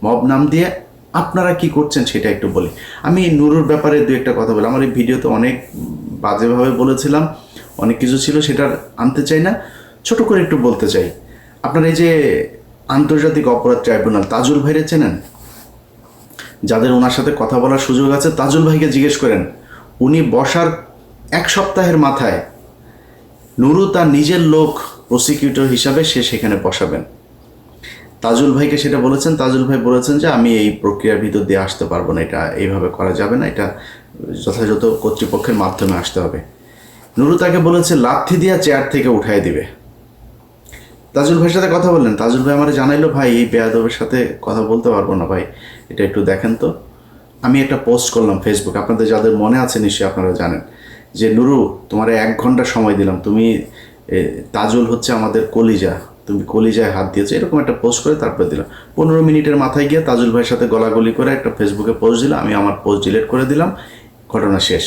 Mob নাম দিয়ে আপনারা কি করছেন সেটা একটু বলি। আমি নুরুর ব্যাপারে দু একটা কথা বলি। আমার এই ভিডিওতে অনেক বাজেভাবে বলেছিলাম, অনেক কিছু ছিল, সেটা আনতে চাই না, ছোট করে একটু বলতে চাই। আপনারা এই যে আন্তর্জাতিক অপরাধ ট্রাইব্যুনাল, তাজুল ভাইরে চেনেন? যাদের ওনার সাথে কথা বলার সুযোগ আছে, তাজুল ভাইকে জিজ্ঞেস করেন। উনি বসার 1 সপ্তাহের মাথায় নুরু তার নিজের লোক প্রসিকিউটর হিসাবে সে সেখানে বসাবেন। তাজুল ভাইকে সেটা বলেছেন, তাজুল ভাই বলেছেন যে আমি এই প্রক্রিয়ার ভিতর দিয়ে আসতে পারবো না, এটা এইভাবে করা যাবে না, এটা যথাযথ কর্তৃপক্ষের মাধ্যমে আসতে হবে। নুরু তাকে বলেছে লাথি দিয়া চেয়ার থেকে উঠাই দিবে। তাজুল ভাইয়ের সাথে কথা বললেন, তাজুল ভাই আমার জানাইলো, ভাই এই বেয়াদবের সাথে কথা বলতে পারবো না ভাই, এটা একটু দেখেন তো। আমি একটা পোস্ট করলাম ফেসবুক, আপনাদের যাদের মনে আছে নিশ্চয়ই আপনারা জানেন, যে নুরু তোমার 1 ঘন্টা সময় দিলাম, তুমি তাজুল হচ্ছে আমাদের কলিজা, তুমি কলিজায় হাত দিয়েছো, এরকম একটা পোস্ট করে তারপরে দিলাম। 15 মিনিটের মাথায় গিয়ে তাজুল ভাইয়ের সাথে গলাগলি করে একটা ফেসবুকে পোস্ট দিলাম, আমি আমার পোস্ট ডিলিট করে দিলাম, ঘটনা শেষ।